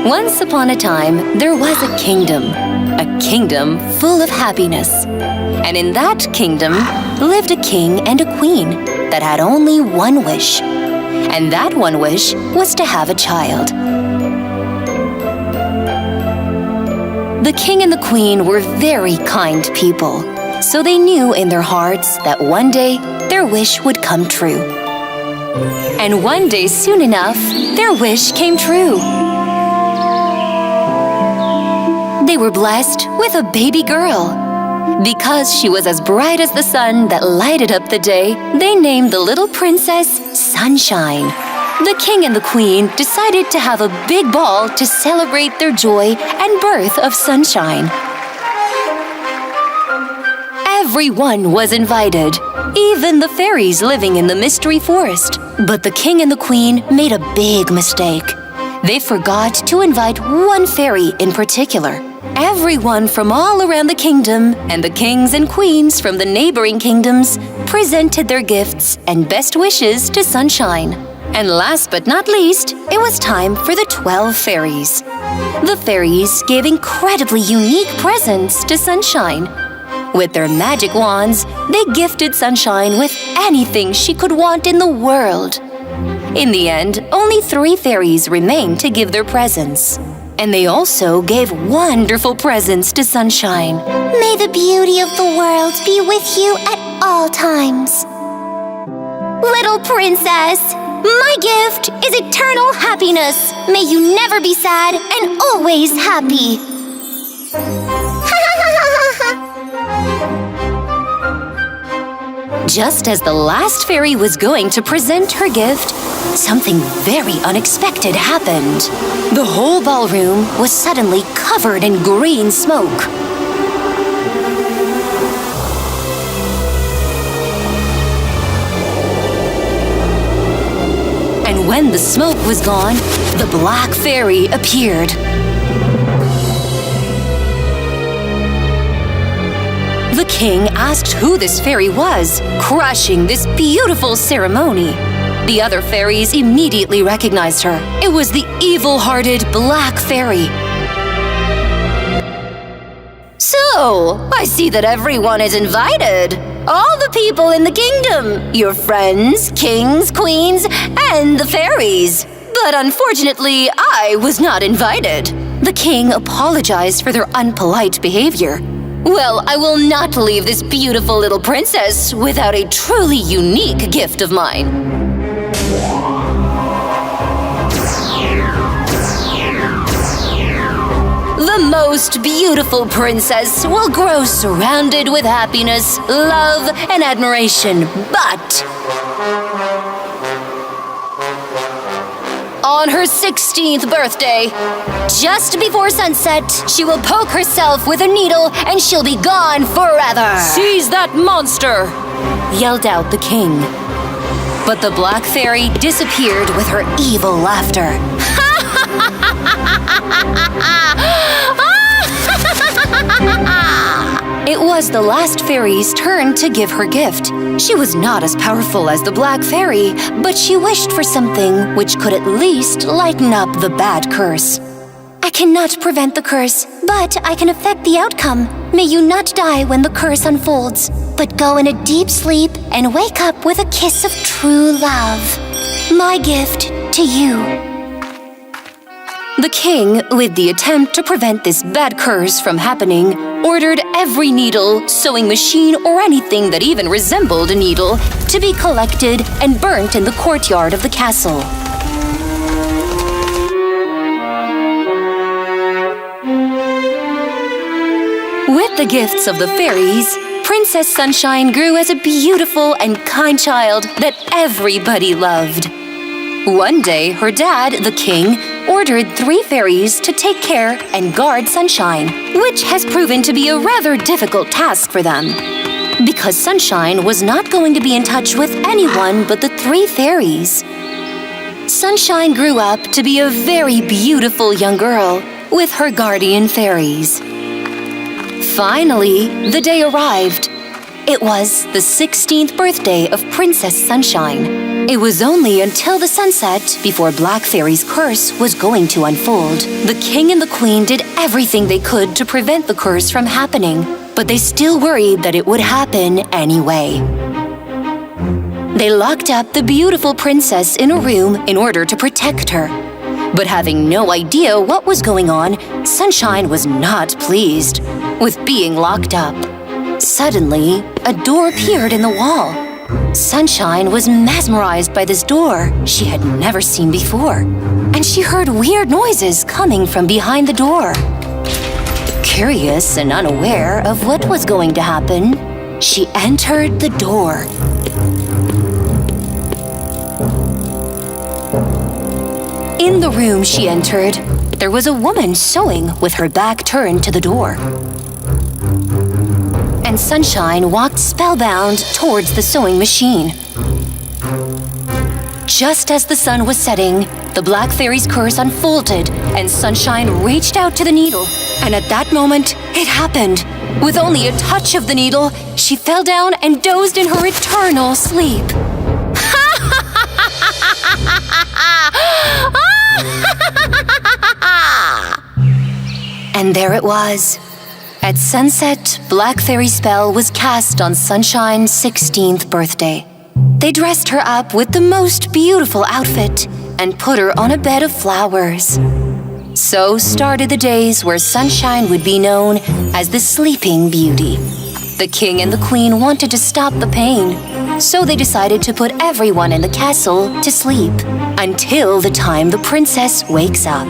Once upon a time, there was a kingdom full of happiness. And in that kingdom lived a king and a queen that had only one wish. And that one wish was to have a child. The king and the queen were very kind people, so they knew in their hearts that one day their wish would come true. And one day soon enough, their wish came true. They were blessed with a baby girl. Because she was as bright as the sun that lighted up the day, they named the little princess Sunshine. The king and the queen decided to have a big ball to celebrate their joy and birth of Sunshine. Everyone was invited, even the fairies living in the mystery forest. But the king and the queen made a big mistake. They forgot to invite one fairy in particular. Everyone from all around the kingdom and the kings and queens from the neighboring kingdoms presented their gifts and best wishes to Sunshine. And last but not least, it was time for the 12 fairies. The fairies gave incredibly unique presents to Sunshine. With their magic wands, they gifted Sunshine with anything she could want in the world. In the end, only 3 fairies remained to give their presents. And they also gave wonderful presents to Sunshine. May the beauty of the world be with you at all times. Little princess, my gift is eternal happiness. May you never be sad and always happy. Just as the last fairy was going to present her gift, something very unexpected happened. The whole ballroom was suddenly covered in green smoke. And when the smoke was gone, the black fairy appeared. The king asked who this fairy was, crushing this beautiful ceremony. The other fairies immediately recognized her. It was the evil-hearted Black Fairy. So, I see that everyone is invited. All the people in the kingdom. Your friends, kings, queens, and the fairies. But unfortunately, I was not invited. The king apologized for their unpolite behavior. Well, I will not leave this beautiful little princess without a truly unique gift of mine. The most beautiful princess will grow surrounded with happiness, love, and admiration, but on her 16th birthday, just before sunset, she will poke herself with a needle and she'll be gone forever. Seize that monster! Yelled out the king. But the Black Fairy disappeared with her evil laughter. It was the last fairy's turn to give her gift. She was not as powerful as the Black Fairy, but she wished for something which could at least lighten up the bad curse. I cannot prevent the curse, but I can affect the outcome. May you not die when the curse unfolds, but go in a deep sleep and wake up with a kiss of true love. My gift to you. The king, with the attempt to prevent this bad curse from happening, ordered every needle, sewing machine, or anything that even resembled a needle to be collected and burnt in the courtyard of the castle. With the gifts of the fairies, Princess Sunshine grew as a beautiful and kind child that everybody loved. One day, her dad, the king, ordered 3 fairies to take care and guard Sunshine, which has proven to be a rather difficult task for them. Because Sunshine was not going to be in touch with anyone but the 3 fairies. Sunshine grew up to be a very beautiful young girl with her guardian fairies. Finally, the day arrived. It was the 16th birthday of Princess Sunshine. It was only until the sunset before Black Fairy's curse was going to unfold. The king and the queen did everything they could to prevent the curse from happening, but they still worried that it would happen anyway. They locked up the beautiful princess in a room in order to protect her. But having no idea what was going on, Sunshine was not pleased with being locked up. Suddenly, a door appeared in the wall. Sunshine was mesmerized by this door she had never seen before, and she heard weird noises coming from behind the door. Curious and unaware of what was going to happen, she entered the door. In the room she entered, there was a woman sewing with her back turned to the door. And Sunshine walked spellbound towards the sewing machine. Just as the sun was setting, the Black Fairy's curse unfolded and Sunshine reached out to the needle. And at that moment, it happened. With only a touch of the needle, she fell down and dozed in her eternal sleep. And there it was. At sunset, Black Fairy's spell was cast on Sunshine's 16th birthday. They dressed her up with the most beautiful outfit and put her on a bed of flowers. So started the days where Sunshine would be known as the Sleeping Beauty. The king and the queen wanted to stop the pain, so they decided to put everyone in the castle to sleep until the time the princess wakes up.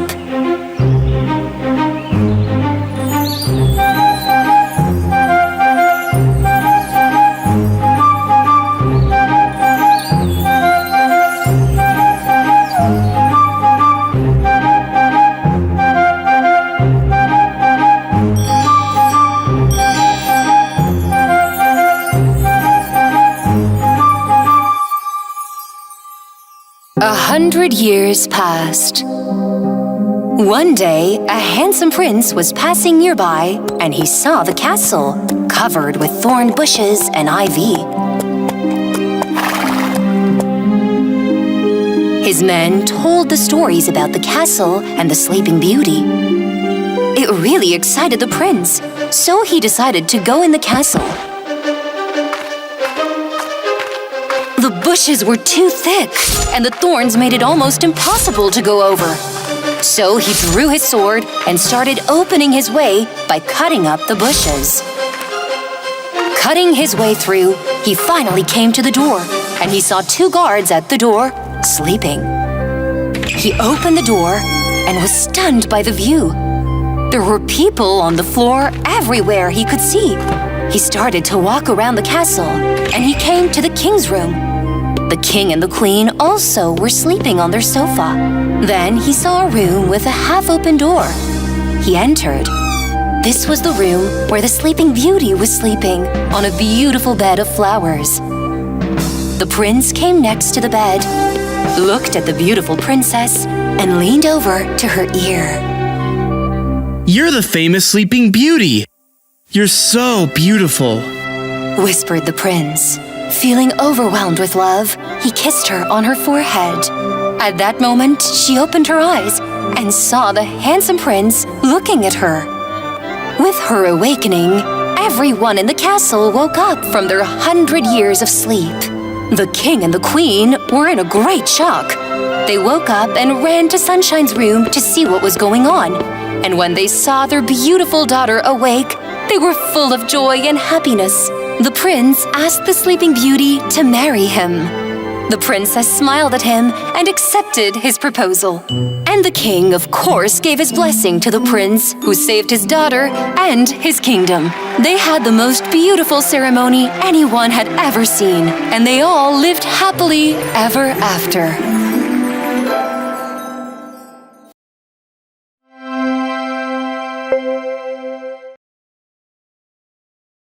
100 years passed. One day, a handsome prince was passing nearby, and he saw the castle covered with thorn bushes and ivy. His men told the stories about the castle and the Sleeping Beauty. It really excited the prince, so he decided to go in the castle. The bushes were too thick, and the thorns made it almost impossible to go over. So he drew his sword and started opening his way by cutting up the bushes. Cutting his way through, he finally came to the door, and he saw 2 guards at the door, sleeping. He opened the door and was stunned by the view. There were people on the floor everywhere he could see. He started to walk around the castle, and he came to the king's room. The king and the queen also were sleeping on their sofa. Then he saw a room with a half-open door. He entered. This was the room where the Sleeping Beauty was sleeping on a beautiful bed of flowers. The prince came next to the bed, looked at the beautiful princess, and leaned over to her ear. "You're the famous Sleeping Beauty. You're so beautiful," whispered the prince. Feeling overwhelmed with love, he kissed her on her forehead. At that moment, she opened her eyes and saw the handsome prince looking at her. With her awakening, everyone in the castle woke up from their 100 years of sleep. The king and the queen were in a great shock. They woke up and ran to Sunshine's room to see what was going on. And when they saw their beautiful daughter awake, they were full of joy and happiness. The prince asked the Sleeping Beauty to marry him. The princess smiled at him and accepted his proposal. And the king, of course, gave his blessing to the prince, who saved his daughter and his kingdom. They had the most beautiful ceremony anyone had ever seen, and they all lived happily ever after.